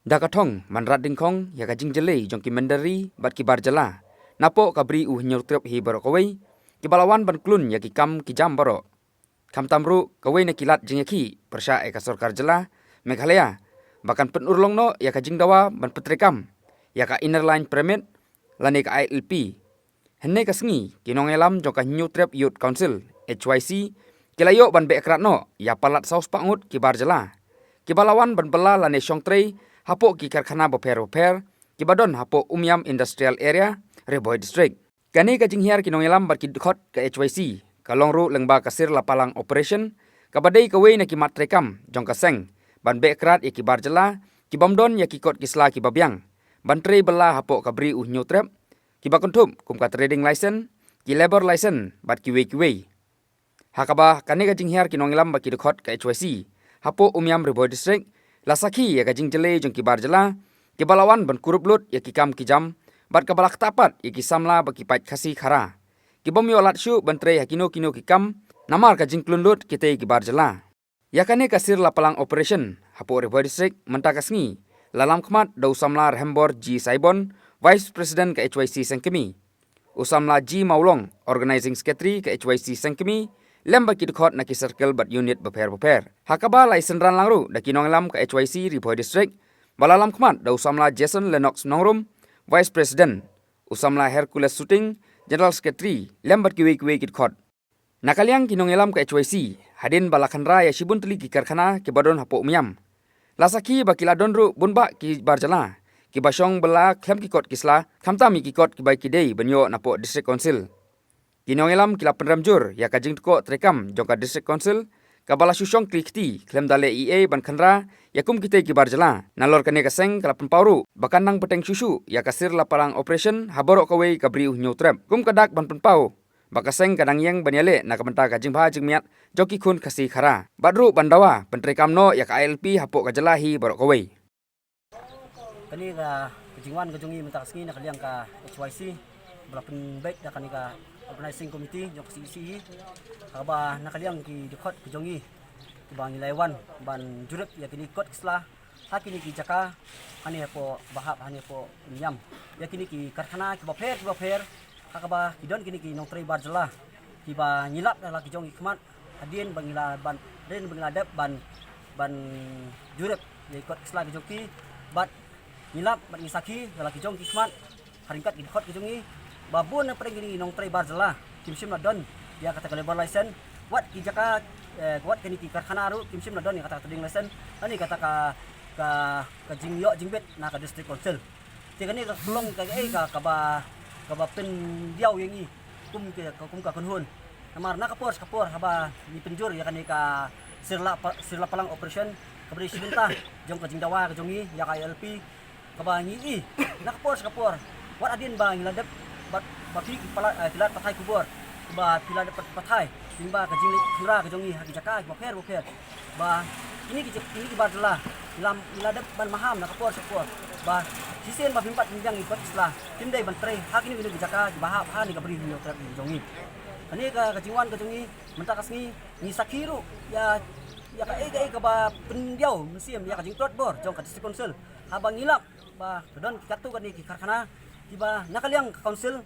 Dakatong manrat dingkong ya kajing jelei jong ki mandari bat ki barjala. Napo kabri nyor trep hi barok kawai. Ki balawan ban klun ya ki kam ki jam barok. Kam tamru kawai na kilat jing yaki persya eka sorkar jela Meghalaya. Bahkan penurlong no ya kajing dawa ban petrekam. Ya ka inner line permit lane ka ILP. Henne ka sengi kinong elam jong ka nyor trep youth council HYC. Kilayo ban be ekrat no ya palat saus pangut ki barjala. Ki balawan ban bela lane syong trei hapo ki karkhana boper ki badon hapo Umyam Industrial Area Reboy District. Kani kajing hiar kinong elam bar ki dkhot ka HYC kalong ru lengba kasir lapalang operation kabadai kawai na ki matrekam jong kaseng ban bekrat ki barjala ki bomdon ya ki kot kisla ki babyang ban tre bela hapo kabri nyotrep ki bakontum kum ka trading license ki labor license bat ki we hakaba kani kajing hiar kinong elam bar ki dkhot ka HYC hapo Umyam Reboy District lasaki ya kajing jele jong ki barjala ki balawan ban kurup lut ya ki kam ki jam bat kabalak tapat ya ki samla baki pait khasi khara ki bom yo lat shu ban tre hakino kino ki kam namar kajing klun lut kite ki barjala ya kane kasir lapalang operation hapo Reboy District mentakasngi lalam khmat do samla Rehembor G Saibon Vice President ka HYC Sengkemi usamla G Maulong Organizing Secretary ka HYC Sengkemi lembak ki dkhot na ki circle bat unit beper. Hakaba license ran langru da kinong lam ka HYC Reboy District balalam khmat da usamla Jason Lennox Nongrum Vice President usamla Hercules Shooting General Secretary lembat ki we ki dkhot. Nakaliang kinong lam ka HYC hadin balakhanra ya shibun teli ki karkhana ki badon hapo Umyam. Lasaki bakila donru bunba ki barjala ki basyong bela klem ki kot kisla khamtami ki kot ki bai ki dei banyo napo District Council. Kinong elam kila penramjur ya kajing teko trekam jongka District Council kabala susyong klikti klem dale EA ban khandra yakum kite ki barjala nalor kane kaseng kala penpauru bakan nang peteng susu ya kasir laparang operation haborok kawai kabri nyotrep kum kadak ban penpau bakaseng kadang yang banyale na kamenta kajing bha jing miat joki khun kasi khara badru bandawa pentrekam no ya ka ILP hapo kajalahi borok kawai kani ka kajingwan kajungi mentak sengi na kaliang ka HYC belapen baik da kani ka organizing committee jok CC kaba nakaliang ki dikot kujongi bang ilaiwan ban jurep ya kini kot kisla hakini ki jaka ani po bahap ani po Umyam ya kini ki karkhana ki baper kaba kidon kini ki nong trei barjala ki ba nyilap la ki jongi khmat adien bangila ban ren bangila dep ban jurep ya kot kisla ki joki bat nyilap bat ngisaki la ki jongi khmat haringkat ki dikot ki jongi babun na pereng gini nong tray barjala kimsim na don ya kata labor license wat ki jaka wat kini ki karkhana ru kimsim na don ya kata trading license ani kata ka jingyo jingbet na ka District Council ti kani ka tulong ka ba pen diaw yangi kum ka kunhun namar na kapor haba ni penjur ya kani ka sirla palang operation kabri sibunta jong ka jingdawa ka jongi ya ka ILP ka ba ngi na kapor wat adin ba ngiladep baki pala pilat pathai kubur ba pilat dapat pathai timba ka jingli khura ka jongi haki jaka boper ba ini ki barjala lam iladap ban maham na kapor ba sisen ba pimpat minjang ikot isla timdai ban tre hak ini ki jaka bahap ha ni ka beri yo tra jongi ani ka jingwan ka jongi mentakas ni sakiru ya ka ba pendiau musim ya ka jing tot bor jong ka District Council habang ngilap ba don katu ka ni ki karkhana tiba nakaliang council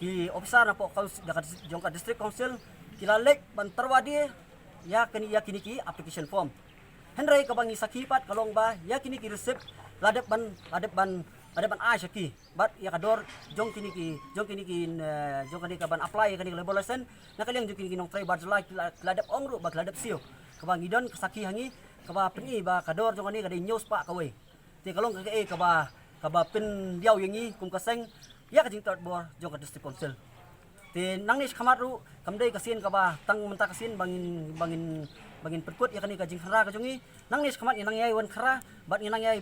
ki officer na po dekat jongka District Council kilalek ban terwadi ya kini ki application form henry ka bangi sakipat kalong ba ya kini ki receipt ladep ban a syaki bat ya kador jong kini ki ka ban apply kani labor license nakaliang jong kini nong try barjala ladep ongru ba ladep sio ka bangi don kasaki hangi ka ba peni ba kador jong ani ka di news pa kawai ti kalong ka ba pen diaw yangi kum kaseng ya ka jingtot bor jong ka District Council ti nangnis khamatu kamdai kasin ka ba tang menta kasin bangin perkut ya kani ka jing khara ka jongi nangnis khamat inang yai wan khara bat inang yai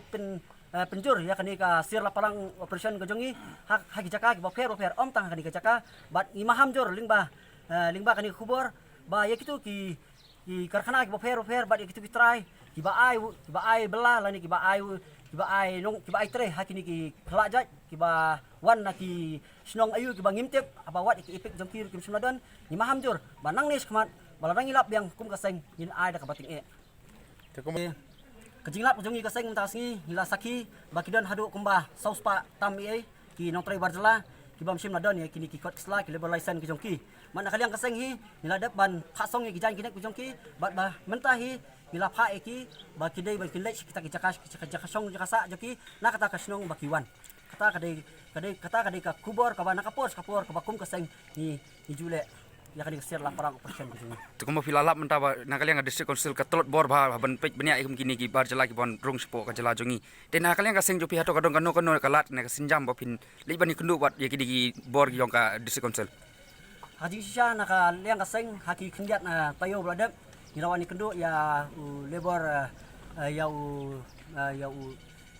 penjur ya kani ka sir lapalang operation ka jongi hak jaka ki boper om tang kani ka jaka bat imaham jor lingba kani khubor ba ya kitu ki karkhana ki boper bat ya kitu ki try ki ba ai bela lani ki ba ai tre hakini ki khlajat ki ba wan na ki snong ayu ki ba ngimtep apa wat ki ipik jongkir kim sunadon ni maham jur banang nis khamat balarang ilap yang kum kaseng yin ai da ka bating e te kum kejinglap jongi kaseng mentasngi hila saki bakidon hadu kumba sauspa tam ye ki nong trai barjala ki bam sim nadon ye kini ki kot sla ki labor license ki jongki mana kaliang kaseng hi hila dap ban phasong ye ki jan kinek ki jongki bat ba mentahi hila pha eki bakidai bakilai kita ki jakasong jakasa joki na kata kasnong bakiwan kata kadai ka kubor ka bana kapor ka bakum kaseng ni jule ya kadai ser la parang operation ki jongki tu kuma filalap menta ba nakaliang district council ka telot bor ba ban pek benia ikum kini ki barjala ki bon rong sepo ka jala jongi te nakaliang ka seng jopi hato kadong kano kalat na sinjam ba pin liban ni kundu wat ye ki bor ki yong ka district council haji sisa naka liang kaseng haki kendiat na tayo bladap nirawan ni kendu ya labor ya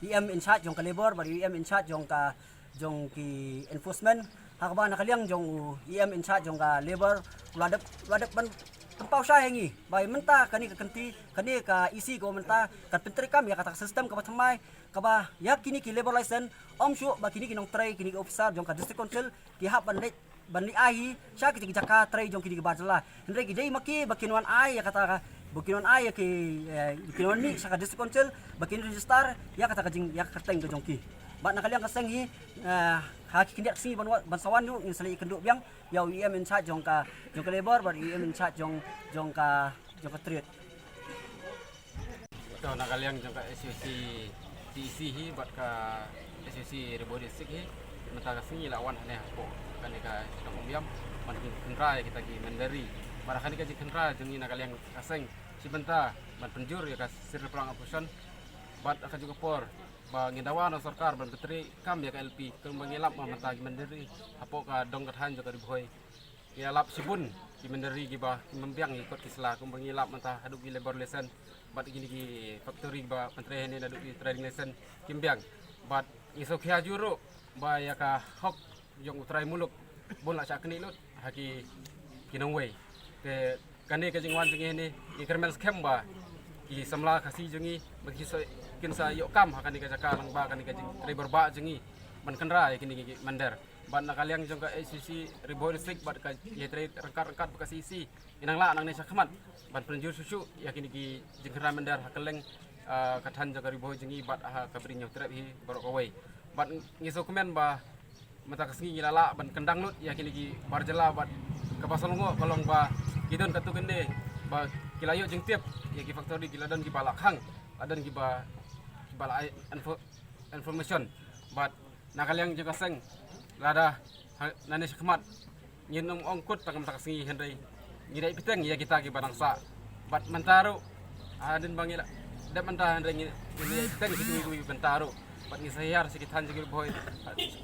EM in charge jong ka labor bari EM in charge jong ki enforcement hakaba nakaliang jong EM in charge jong ka labor bladap ban tempau sya hengi bai menta kani ka kenti kani ka isi ko menta kat pentri kam ya kata sistem ka batmai ka ba ya kini ki labor license om syu ba kini kinong tray kini officer jong ka district council ki hap ban li ahi sya ki jaka tray jong kini barjala ndre ki dei maki bakinwan ai ya kata ka bakinwan ai ya ki bakinwan ni sa ka district council bakin register ya kata ka jing ya kateng ka jong ki ba nakaliang kaseng hi haki kindiat si bansawan yu in sali kenduk biang yau EM in charge jong ka labor bar EM in charge jong ka trade to nakaliang jong ka SUC TC hi bat ka SUC Rebodi Sik hi mata ka singi lawan hane ko kani ka biam man kendra kita gi mendari mara kani ka ji kendra jong ni nakaliang kaseng si benta ban penjur ya ka sir pelang operation bat ka juga por ba ngidawan no sarkar ban betri kam ya ka LP kung mangilap mata gi mendari apo ka dong kathan jo ka diboy ya lap sibun gi mendari gi ba membiang ikut kisla kung mangilap mata hadu gi labor lesson bat gini gi factory ba pentre ni hadu gi trading lesson kimbiang bat iso khia juru ba ya ka hok yong utrai muluk bon la cha kni lut haki kinong wei ke kani ka jingwan jingi ni ikremel scam ba ki samla kasi jengi bagi so kinsa yok kam hakani ka jaka lang ba kani ka jing driver ba jengi man kendra ya kini mandar ban nakaliang jong ka ACC Ribo District bat ka ye tre rangkat ka CC inang la nang ne sakmat ban penjur susu ya kini ki jingkra mandar hakeleng kathan jong ka Ribo jengi bat ha ka bring nyok trap hi borok away bat ngiso komen ba mata kasngi ngilala ban kendang lut ya kini ki barjala bat ka pasalungo kolong ba kidon katu gende ba kilayo jeng tiap ya ki factory kiladan ki balak hang adan ki ba information but nakaliang juga seng lada nani sakmat nginum ongkut takam takasi hendai ngidai piteng ya kita ki bangsa but mentaru adin bangila dak mentah hendai ngidai piteng ki bentaru but ni sayar sikit han jigil boy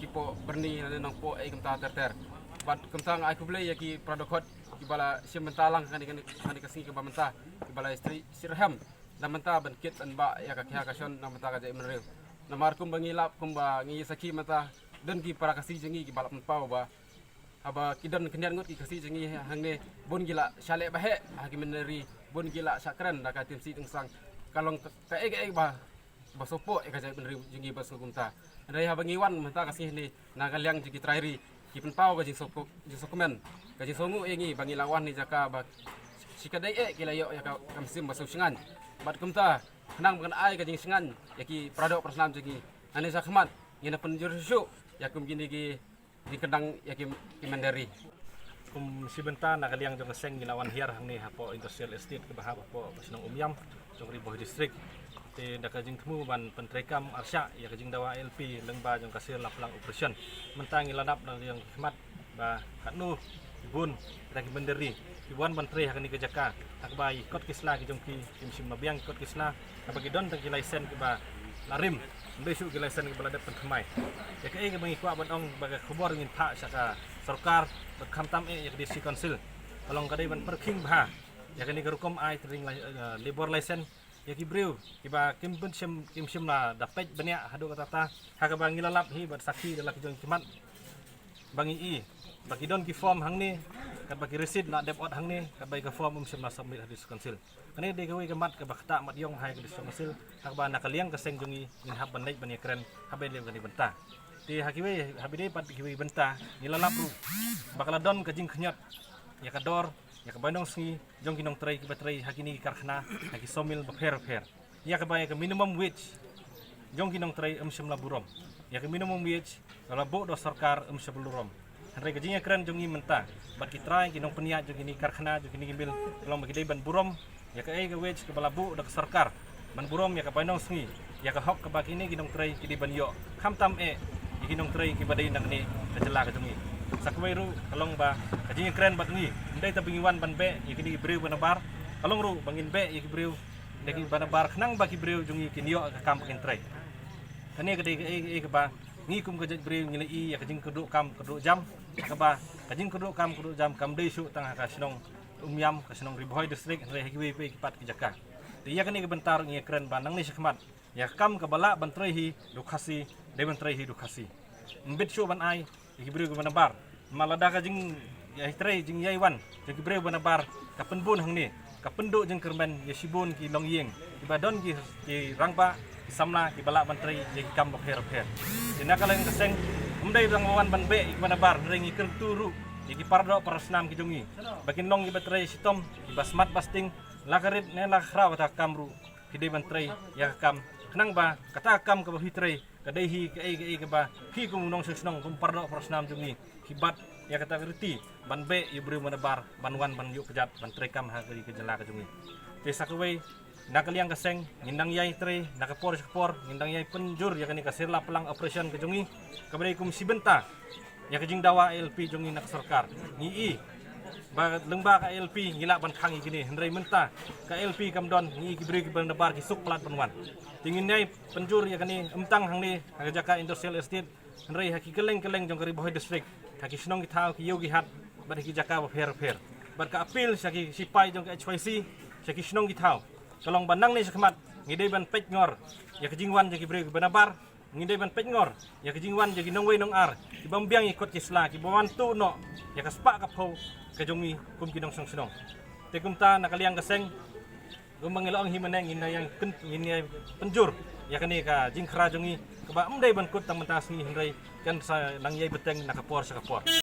kipo berni nani nang po ai kamta ter but kamtang aku beli ya ki produk ki bala simentalang kani kasi ki bamenta ki bala istri sirham namanta ban kit an ba ya ka kya kason namanta ka jai menrew namar kum bangilap kum ba ngi saki mata don ki para kasi jengi ki balap pau ba aba kidon kenyan ngot ki kasi jengi hangne bon gila syale bahe haki meneri bon gila sakran da ka tim si tengsang kalong ka eg ba basopo e ka jai menrew jengi bas kumta andai ha bangiwan mata kasi ni nagaliang jigi trairi ki pau ka jing sokumen ka jing songu engi bangilawan ni jaka ba sikadai kilayo ya ka kamsim basu singan bat kumta henang bukan ai ka jing singan ya ki produk persnam jigi ane sakmat ngina penjur susu ya kum gini ki di kendang ya ki mandari kum sibenta nakaliang jong seng ginawan hiar hang ni hapo industrial estate ke bahap hapo basnong umyam jong Riboh district te da ka jing temu ban pentrekam arsya ya ka jing dawa LP lengba jong kasir laplang operation mentang iladap nang yang khmat ba katnu bun da ki mandari iwan bantre hakani ke jaka akbai kot kisla ki jong ki sim mabiang kot kisla kabagi don tang license ke ba larim besu ki license ke balada penthmai ya ke ke bangi kwa ban ong baga khobor ngin tha saka sarkar berkham tam ya di district council kalong kadai ban parking bah ya kani garukom ai tring labor license ya ki brew ki ba kim pun sim la dapat banyak hadu kata ta ha bangi lalap hi bar sakhi dalak jong kimat bangi i bagi don ki form hang ni kat bagi receipt la depot hang ni kat bagi form sim la submit hadis council kani de gawe ke mat ke bakta mat yong hai ke district council hak ba nakaliang ke seng jongi ngin hab bandai ban keren habe le gani benta ti hakiwe habide pat kiwe benta ni lalap ru bakala don ke jing khnyat ya kador ya ke bandong singi jong kinong trai ki batrai hakini karkhana haki somil bapher ya ka bay ka minimum wage jong ginong tray semla burom ya ka minimum wage kalau bo do sarkar sebulurom Henry gajinya keren jong menta bat ki try ginong penia jong ini karkhana jong ini gimbil kalau bagi ban burom ya ka ai ga wage ke balabu dak sarkar ban burom ya ka painong sngi ya ka hok ka bak ini ginong tray ki di ban yo kham tam ginong tray ki badai nang ni kajela ka jong ni sakwai ru kalong ba gajinya keren bat ni ndai ta bingiwan ban be ya kini breu banabar kalong ru bangin be ya ki breu dagi banabar khnang ba ki breu jong ki niyo ka kam kin tray kani ka ai ka ba ngi kum ka breu ngile I ya kajing keduk kam keduk jam ka ba kajing keduk jam kam dei su tang ka sinong umyam ka sinong riboy district re hiwi pe pat ki jaka dia kani ka bentar ngi keren ba nang ni sekmat ya kam ka bala ban trei hi dukhasi de ban trei hi dukhasi mbit su ban ai ki breu ka banabar malada ka jing ya trei jing yai wan ki breu banabar ka penbun hang ni ka pendu jing kermen ya sibun ki long yeng ki badon ki rangpa samla ki balak bantri je kam bokher dina kalen keseng umdai rangwan ban be ik banabar ring iker turu ki pardo parasnam ki jungi bakin long ki batrai sitom ki basmat basting lakarit ne lakhra wata kamru ki de bantrai ya kam knang ba kata kam ka hitrai kadai hi ke ai ke ba ki kum nong sesnong kum pardo parasnam jungi ki bat ya kata riti ban be ibru banabar banwan ban yuk kejat bantrai kam ha ki jela ka jungi desa kuwei nakaliang kaseng ngindang yai tre nakapor ngindang yai penjur ya kani kasirla pelang operation kejungi kabari kum sibenta ya kejing dawa LP jungi nak sarkar ngi ba lengba ka LP ngila ban khang gini hendrai menta ka LP kamdon ngi kibri ban dabar ki suk plat banwan tingin yai penjur ya kani emtang hang ni jaka industrial estate hendrai haki keleng jong kari boy district haki sinong ki thau ki yogi hat ba ki jaka ba fer bar ka apil saki sipai jong ka HYC saki sinong ki thau kalong banang ni sekmat ngidai ban pet ngor ya kejingwan jadi breu banabar ngidai ban pet ngor ya kejingwan jadi nongwei nong ar ki bambiang ikut kisla ki bawan tu no ya kaspa ka pho kejongi kum kinong song senong te kum ta nakaliang kaseng kum mangilong himaneng yang ini penjur ya kani ka jingkhra jongi ka ba umdai ban kut tang mentas ni hendrai kan sa langyai beteng nakapor sakapor